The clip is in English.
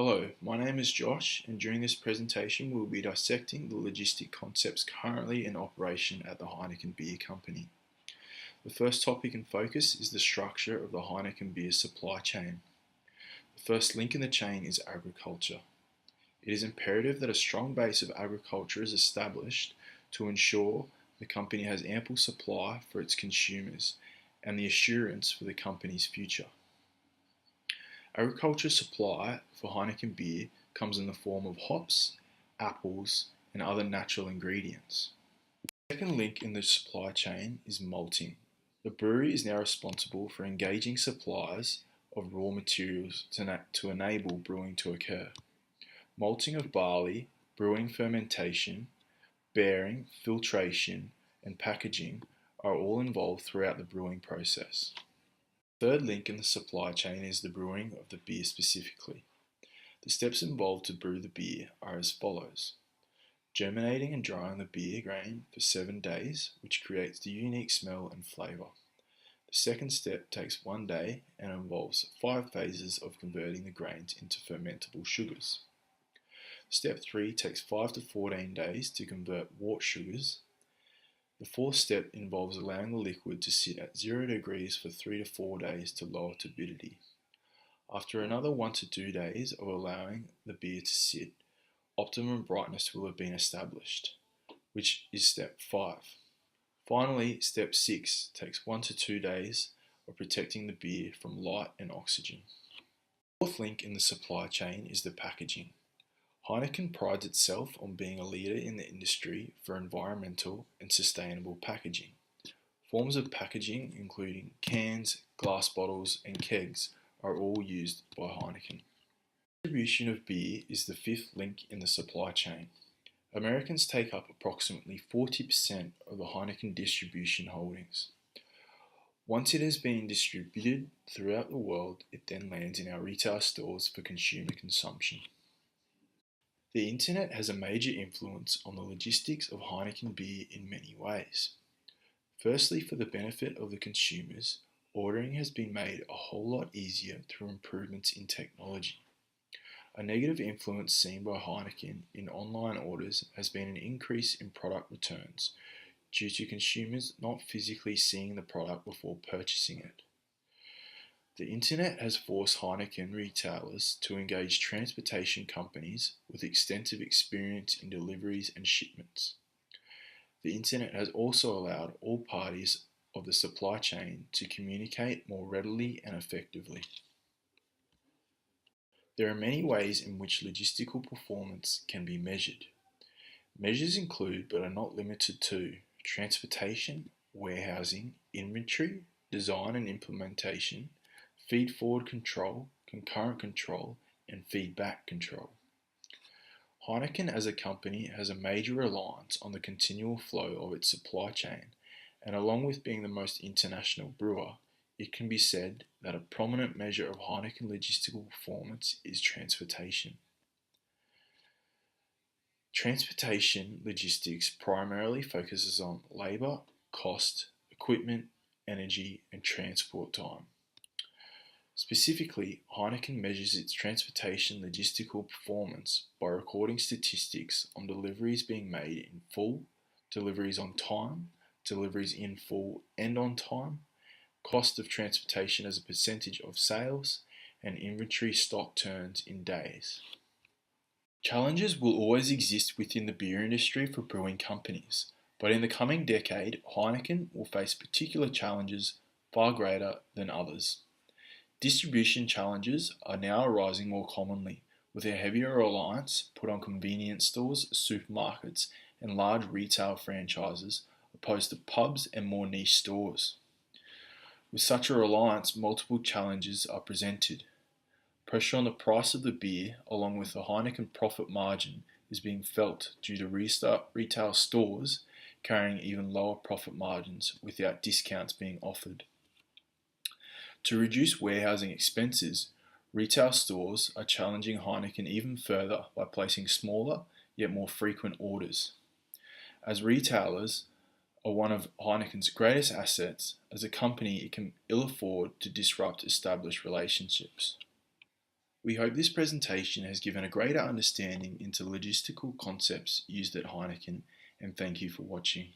Hello, my name is Josh, and during this presentation we'll be dissecting the logistic concepts currently in operation at the Heineken Beer Company. The first topic in focus is the structure of the Heineken Beer supply chain. The first link in the chain is agriculture. It is imperative that a strong base of agriculture is established to ensure the company has ample supply for its consumers and the assurance for the company's future. Agriculture supply for Heineken Beer comes in the form of hops, apples, and other natural ingredients. The second link in the supply chain is malting. The brewery is now responsible for engaging suppliers of raw materials to enable brewing to occur. Malting of barley, brewing fermentation, bearing, filtration, and packaging are all involved throughout the brewing process. Third link in the supply chain is the brewing of the beer specifically. The steps involved to brew the beer are as follows. Germinating and drying the beer grain for 7 days, which creates the unique smell and flavour. The second step takes 1 day and involves 5 phases of converting the grains into fermentable sugars. Step 3 takes 5 to 14 days to convert wort sugars. The fourth step involves allowing the liquid to sit at 0 degrees for 3 to 4 days to lower turbidity. After another 1 to 2 days of allowing the beer to sit, optimum brightness will have been established, which is step 5. Finally, step 6 takes 1 to 2 days of protecting the beer from light and oxygen. The fourth link in the supply chain is the packaging. Heineken prides itself on being a leader in the industry for environmental and sustainable packaging. Forms of packaging including cans, glass bottles and kegs are all used by Heineken. Distribution of beer is the fifth link in the supply chain. Americans take up approximately 40% of the Heineken distribution holdings. Once it has been distributed throughout the world, it then lands in our retail stores for consumer consumption. The internet has a major influence on the logistics of Heineken Beer in many ways. Firstly, for the benefit of the consumers, ordering has been made a whole lot easier through improvements in technology. A negative influence seen by Heineken in online orders has been an increase in product returns due to consumers not physically seeing the product before purchasing it. The internet has forced Heineken retailers to engage transportation companies with extensive experience in deliveries and shipments. The internet has also allowed all parties of the supply chain to communicate more readily and effectively. There are many ways in which logistical performance can be measured. Measures include, but are not limited to, transportation, warehousing, inventory, design and implementation, feed-forward control, concurrent control, and feedback control. Heineken as a company has a major reliance on the continual flow of its supply chain, and along with being the most international brewer, it can be said that a prominent measure of Heineken logistical performance is transportation. Transportation logistics primarily focuses on labour, cost, equipment, energy, and transport time. Specifically, Heineken measures its transportation logistical performance by recording statistics on deliveries being made in full, deliveries on time, deliveries in full and on time, cost of transportation as a percentage of sales, and inventory stock turns in days. Challenges will always exist within the beer industry for brewing companies, but in the coming decade, Heineken will face particular challenges far greater than others. Distribution challenges are now arising more commonly, with a heavier reliance put on convenience stores, supermarkets, and large retail franchises opposed to pubs and more niche stores. With such a reliance, multiple challenges are presented. Pressure on the price of the beer, along with the Heineken profit margin, is being felt due to retail stores carrying even lower profit margins without discounts being offered. To reduce warehousing expenses, retail stores are challenging Heineken even further by placing smaller yet more frequent orders. As retailers are one of Heineken's greatest assets, as a company it can ill afford to disrupt established relationships. We hope this presentation has given a greater understanding into logistical concepts used at Heineken, and thank you for watching.